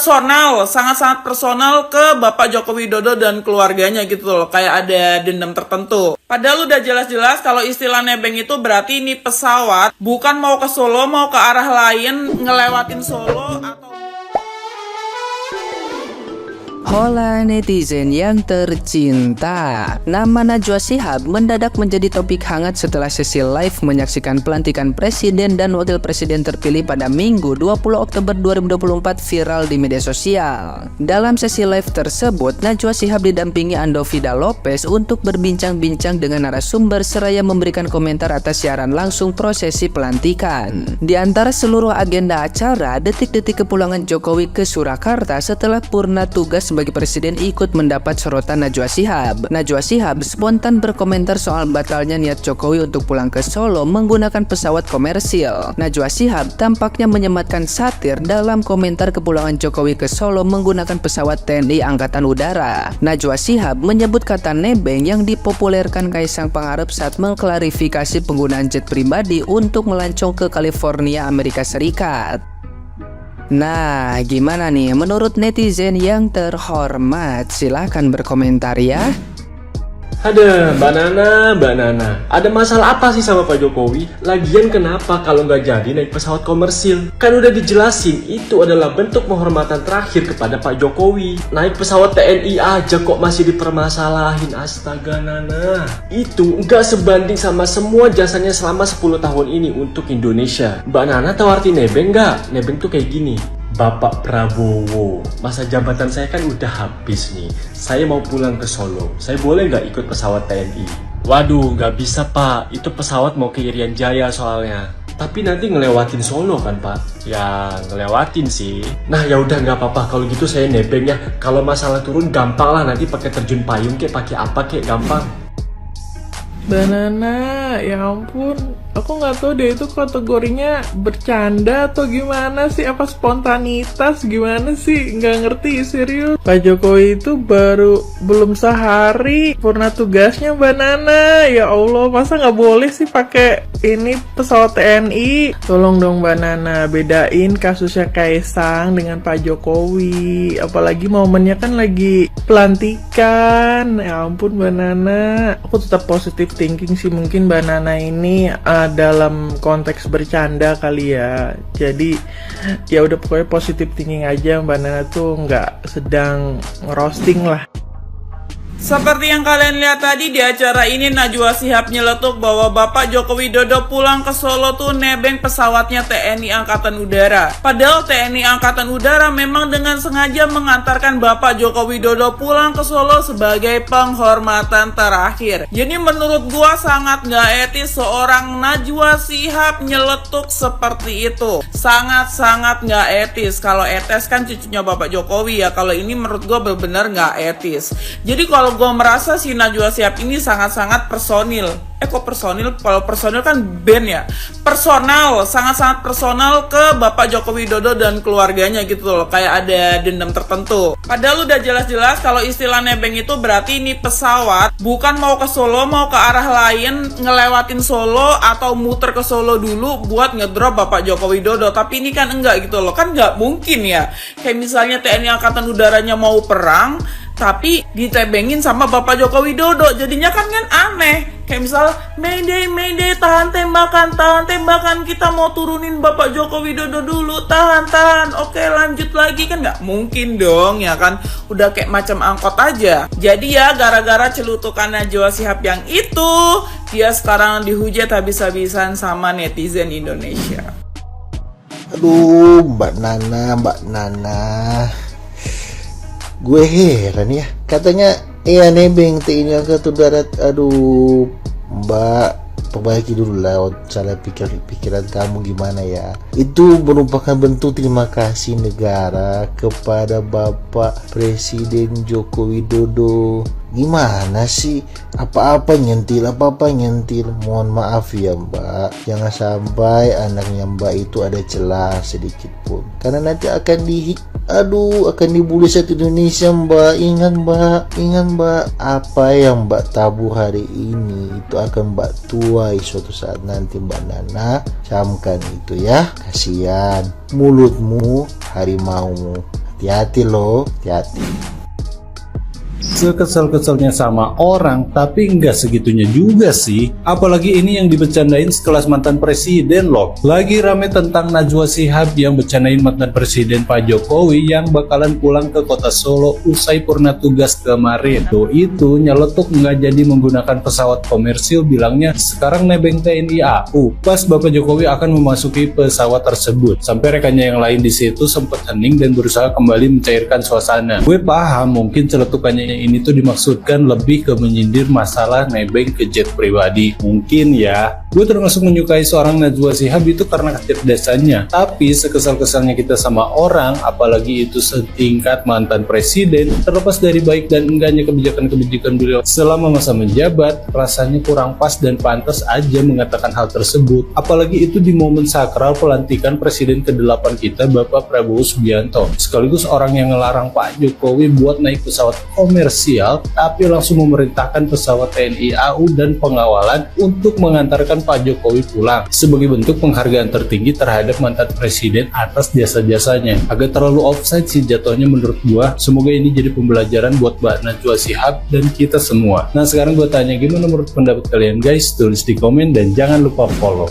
personal, sangat-sangat personal ke Bapak Joko Widodo dan keluarganya gitu loh, kayak ada dendam tertentu. Padahal udah jelas-jelas kalau istilah nebeng itu berarti ini pesawat bukan mau ke Solo, mau ke arah lain, ngelewatin Solo atau... Hola netizen yang tercinta, nama Najwa Shihab mendadak menjadi topik hangat setelah sesi live menyaksikan pelantikan presiden dan wakil presiden terpilih pada Minggu 20 Oktober 2024 viral di media sosial. Dalam sesi live tersebut, Najwa Shihab didampingi Andovida Lopez untuk berbincang-bincang dengan narasumber seraya memberikan komentar atas siaran langsung prosesi pelantikan. Di antara seluruh agenda acara, detik-detik kepulangan Jokowi ke Surakarta setelah purna tugas sebagai presiden ikut mendapat sorotan Najwa Shihab. Najwa Shihab spontan berkomentar soal batalnya niat Jokowi untuk pulang ke Solo menggunakan pesawat komersil. Najwa Shihab tampaknya menyematkan satir dalam komentar kepulangan Jokowi ke Solo menggunakan pesawat TNI Angkatan Udara. Najwa Shihab menyebut kata nebeng yang dipopulerkan Kaisang Pangarep saat mengklarifikasi penggunaan jet pribadi untuk melancong ke California, Amerika Serikat. Nah, gimana nih menurut netizen yang terhormat? Silahkan berkomentar ya. Ada Mbak Nana, ada masalah apa sih sama Pak Jokowi? Lagian kenapa kalau nggak jadi naik pesawat komersil? Kan udah dijelasin, itu adalah bentuk penghormatan terakhir kepada Pak Jokowi. Naik pesawat TNI aja kok masih dipermasalahin, astaga Nana. Itu nggak sebanding sama semua jasanya selama 10 tahun ini untuk Indonesia. Mbak Nana tahu arti nebeng nggak? Nebeng tuh kayak gini. Bapak Prabowo, masa jabatan saya kan udah habis nih. Saya mau pulang ke Solo. Saya boleh nggak ikut pesawat TNI? Waduh, nggak bisa Pak. Itu pesawat mau ke Irian Jaya soalnya. Tapi nanti ngelewatin Solo kan Pak? Ya ngelewatin sih. Nah ya udah nggak apa-apa. Kalau gitu saya nebeng ya. Kalau masalah turun gampang lah. Nanti pakai terjun payung kek, pakai apa kek, gampang. Banana, ya ampun, aku nggak tahu deh itu kategorinya bercanda atau gimana sih, apa spontanitas gimana sih, nggak ngerti serius. Pak Jokowi itu belum sehari purna tugasnya Banana, ya Allah, masa nggak boleh sih pakai ini pesawat TNI? Tolong dong Banana, bedain kasusnya Kaisang dengan Pak Jokowi, apalagi momennya kan lagi pelantikan. Ya ampun Banana, aku tetap positif thinking sih, mungkin Banana ini dalam konteks bercanda kali ya. Jadi ya udah pokoknya positif thinking aja, Banana tuh nggak sedang ngerosting lah. Seperti yang kalian lihat tadi di acara ini, Najwa Shihab nyeletuk bahwa Bapak Joko Widodo pulang ke Solo tuh nebeng pesawatnya TNI Angkatan Udara. Padahal TNI Angkatan Udara memang dengan sengaja mengantarkan Bapak Joko Widodo pulang ke Solo sebagai penghormatan terakhir. Jadi menurut gua sangat nggak etis seorang Najwa Shihab nyeletuk seperti itu. Sangat-sangat nggak etis. Kalau etis kan cucunya Bapak Jokowi ya. Kalau ini menurut gua benar-benar nggak etis. Jadi kalau gue merasa si Najwa Shihab ini sangat-sangat personil. Kok personil? Kalau personil kan band ya. Personal, sangat-sangat personal ke Bapak Joko Widodo dan keluarganya gitu loh. Kayak ada dendam tertentu. Padahal udah jelas-jelas kalau istilah nebeng itu berarti ini pesawat bukan mau ke Solo, mau ke arah lain, ngelewatin Solo atau muter ke Solo dulu buat ngedrop Bapak Joko Widodo. Tapi ini kan enggak gitu loh. Kan nggak mungkin ya. Kayak misalnya TNI Angkatan Udaranya mau perang, tapi ditebengin sama Bapak Joko Widodo, jadinya kan aneh. Kayak misal Mayday, tahan tembakan, kita mau turunin Bapak Joko Widodo dulu, tahan, oke lanjut lagi, kan nggak mungkin dong ya kan, udah kayak macam angkot aja. Jadi ya gara-gara celutukan Najwa Shihab yang itu, dia sekarang dihujat habis-habisan sama netizen Indonesia. Aduh Mbak Nana, gue heran ya, katanya nebeng TNI Angkatan Darat. Aduh Mbak, perbaiki dulu lah cara pikiran kamu gimana ya. Itu merupakan bentuk terima kasih negara kepada Bapak Presiden Joko Widodo. Gimana sih, apa-apa nyentil. Mohon maaf ya Mbak, jangan sampai anaknya Mbak itu ada celah sedikit pun, karena nanti akan dibully satu Indonesia Mbak. Ingat Mbak, apa yang Mbak tabur hari ini itu akan Mbak tuai suatu saat nanti Mbak Nana. Camkan itu ya, kasihan mulutmu harimaumu. Hati-hati loh, hati-hati. Sekesel-keselnya sama orang, tapi nggak segitunya juga sih. Apalagi ini yang dibecandain sekelas mantan presiden loh. Lagi rame tentang Najwa Shihab yang bercandain mantan presiden Pak Jokowi yang bakalan pulang ke kota Solo usai purna tugas kemarin. Tuh itu nyeletuk nggak jadi menggunakan pesawat komersil, bilangnya sekarang nebeng TNI AU. Pas Bapak Jokowi akan memasuki pesawat tersebut. Sampai rekannya yang lain di situ sempat hening dan berusaha kembali mencairkan suasana. Gue paham mungkin celetukannya ini tuh dimaksudkan lebih ke menyindir masalah nebeng ke jet pribadi. Mungkin ya. Gue termasuk menyukai seorang Najwa Shihab itu karena kecerdasannya. Tapi sekesal-kesalnya kita sama orang, apalagi itu setingkat mantan presiden, terlepas dari baik dan enggaknya kebijakan-kebijakan beliau selama masa menjabat, rasanya kurang pas dan pantas aja mengatakan hal tersebut. Apalagi itu di momen sakral pelantikan presiden ke-8 kita, Bapak Prabowo Subianto. Sekaligus orang yang ngelarang Pak Jokowi buat naik pesawat komersial, tapi langsung memerintahkan pesawat TNI AU dan pengawalan untuk mengantarkan Pak Jokowi pulang sebagai bentuk penghargaan tertinggi terhadap mantan presiden atas jasa-jasanya. Agak terlalu offside sih jatuhnya menurut gua. Semoga ini jadi pembelajaran buat Mbak Najwa Shihab dan kita semua. Nah sekarang gua tanya, gimana menurut pendapat kalian guys? Tulis di komen dan jangan lupa follow.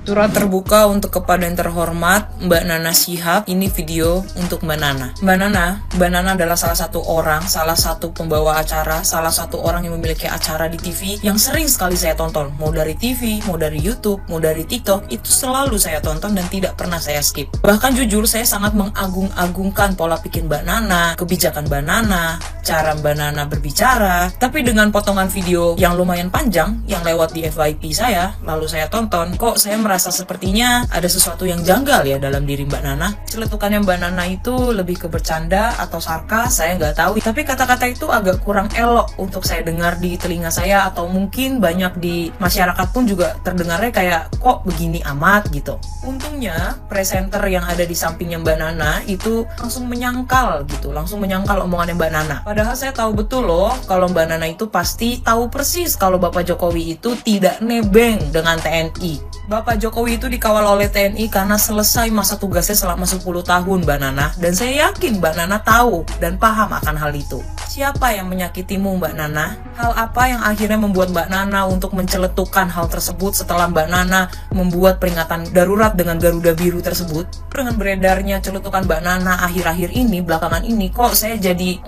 Surat terbuka untuk kepada yang terhormat Mbak Nana Shihab. Ini video untuk Mbak Nana. Mbak Nana adalah salah satu orang, salah satu pembawa acara, salah satu orang yang memiliki acara di TV yang sering sekali saya tonton. Mau dari TV, mau dari YouTube, mau dari TikTok, itu selalu saya tonton dan tidak pernah saya skip. Bahkan jujur saya sangat mengagung-agungkan pola pikir Mbak Nana, kebijakan Mbak Nana, cara Mbak Nana berbicara. Tapi dengan potongan video yang lumayan panjang yang lewat di FYP saya, lalu saya tonton, kok saya merasa sepertinya ada sesuatu yang janggal ya dalam diri Mbak Nana. Celetukannya Mbak Nana itu lebih ke bercanda atau sarkas, saya nggak tahu. Tapi kata-kata itu agak kurang elok untuk saya dengar di telinga saya, atau mungkin banyak di masyarakat pun juga terdengarnya kayak kok begini amat gitu. Untungnya presenter yang ada di sampingnya Mbak Nana itu langsung menyangkal gitu, langsung menyangkal omongannya Mbak Nana. Padahal saya tahu betul loh kalau Mbak Nana itu pasti tahu persis kalau Bapak Jokowi itu tidak nebeng dengan TNI. Bapak Jokowi itu dikawal oleh TNI karena selesai masa tugasnya selama 10 tahun Mbak Nana. Dan saya yakin Mbak Nana tahu dan paham akan hal itu. Siapa yang menyakitimu Mbak Nana? Hal apa yang akhirnya membuat Mbak Nana untuk menceletukan hal tersebut setelah Mbak Nana membuat peringatan darurat dengan Garuda Biru tersebut? Dengan beredarnya celetukan Mbak Nana akhir-akhir ini, belakangan ini, kok saya jadi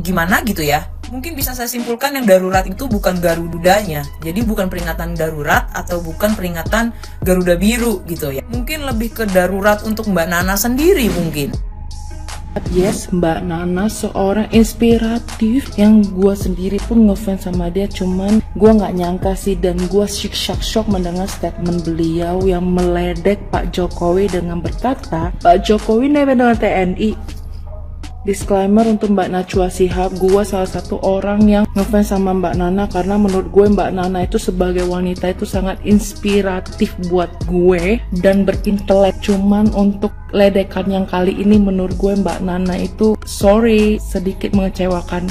gimana gitu ya? Mungkin bisa saya simpulkan yang darurat itu bukan Garudanya. Jadi bukan peringatan darurat atau bukan peringatan Garuda Biru gitu ya. Mungkin lebih ke darurat untuk Mbak Nana sendiri mungkin. Yes, Mbak Nana seorang inspiratif yang gue sendiri pun ngefans sama dia. Cuman gue nggak nyangka sih, dan gue shock mendengar statement beliau yang meledek Pak Jokowi dengan berkata Pak Jokowi nebeng dengan TNI. Disclaimer untuk Mbak Najwa Shihab, gue salah satu orang yang ngefans sama Mbak Nana karena menurut gue Mbak Nana itu sebagai wanita itu sangat inspiratif buat gue dan berintelek. Cuman untuk ledekan yang kali ini menurut gue Mbak Nana itu sedikit mengecewakan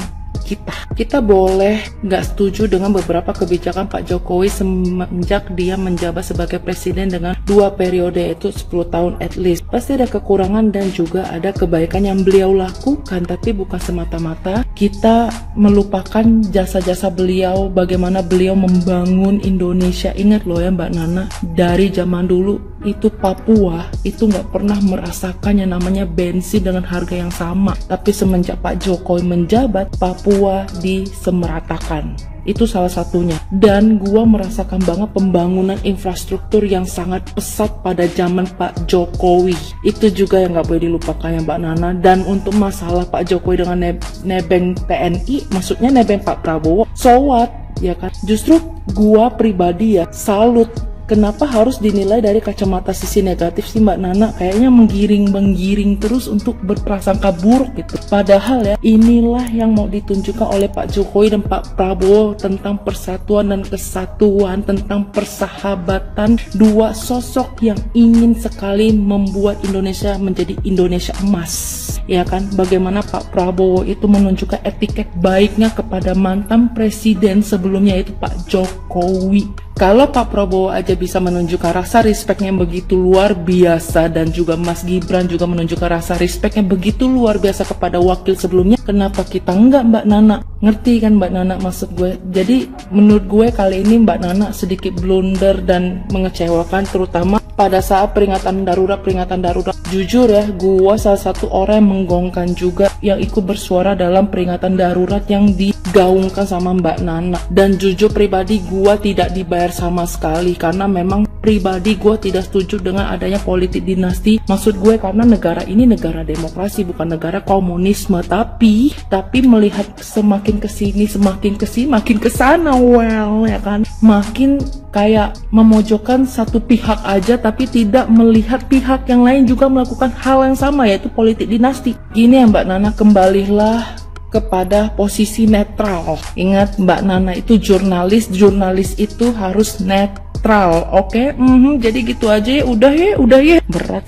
kita boleh nggak setuju dengan beberapa kebijakan Pak Jokowi semenjak dia menjabat sebagai presiden dengan 2 periode, yaitu 10 tahun at least. Pasti ada kekurangan dan juga ada kebaikan yang beliau lakukan, tapi bukan semata-mata kita melupakan jasa-jasa beliau, bagaimana beliau membangun Indonesia. Ingat loh ya Mbak Nana, dari zaman dulu itu Papua itu nggak pernah merasakan yang namanya bensin dengan harga yang sama, tapi semenjak Pak Jokowi menjabat, Papua disemeratakan. Itu salah satunya. Dan gua merasakan banget pembangunan infrastruktur yang sangat pesat pada zaman Pak Jokowi. Itu juga yang nggak boleh dilupakan ya Mbak Nana. Dan untuk masalah Pak Jokowi dengan nebeng TNI, maksudnya nebeng Pak Prabowo, so what? Ya kan? Justru gua pribadi ya salut. Kenapa harus dinilai dari kacamata sisi negatif sih Mbak Nana? Kayaknya menggiring terus untuk berprasangka buruk gitu. Padahal ya, inilah yang mau ditunjukkan oleh Pak Jokowi dan Pak Prabowo tentang persatuan dan kesatuan, tentang persahabatan dua sosok yang ingin sekali membuat Indonesia menjadi Indonesia emas. Ya kan, bagaimana Pak Prabowo itu menunjukkan etiket baiknya kepada mantan presiden sebelumnya, yaitu Pak Jokowi. Kalau Pak Prabowo aja bisa menunjukkan rasa respect yang begitu luar biasa, dan juga Mas Gibran juga menunjukkan rasa respect yang begitu luar biasa kepada wakil sebelumnya, kenapa kita enggak, Mbak Nana? Ngerti kan Mbak Nana maksud gue? Jadi menurut gue kali ini Mbak Nana sedikit blunder dan mengecewakan, terutama pada saat peringatan darurat. Jujur ya, gue salah satu orang yang menggaungkan juga, yang ikut bersuara dalam peringatan darurat yang digaungkan sama Mbak Nana. Dan jujur pribadi gue tidak dibayar sama sekali, karena memang pribadi gue tidak setuju dengan adanya politik dinasti. Maksud gue karena negara ini negara demokrasi, bukan negara komunisme. Tapi melihat semakin kesini makin kesana, well ya kan, makin kayak memojokkan satu pihak aja, tapi tidak melihat pihak yang lain juga melakukan hal yang sama, yaitu politik dinasti. Gini ya Mbak Nana, kembalilah kepada posisi netral. Ingat Mbak Nana itu jurnalis itu harus netral, oke? Jadi gitu aja ya, udah ya, berat.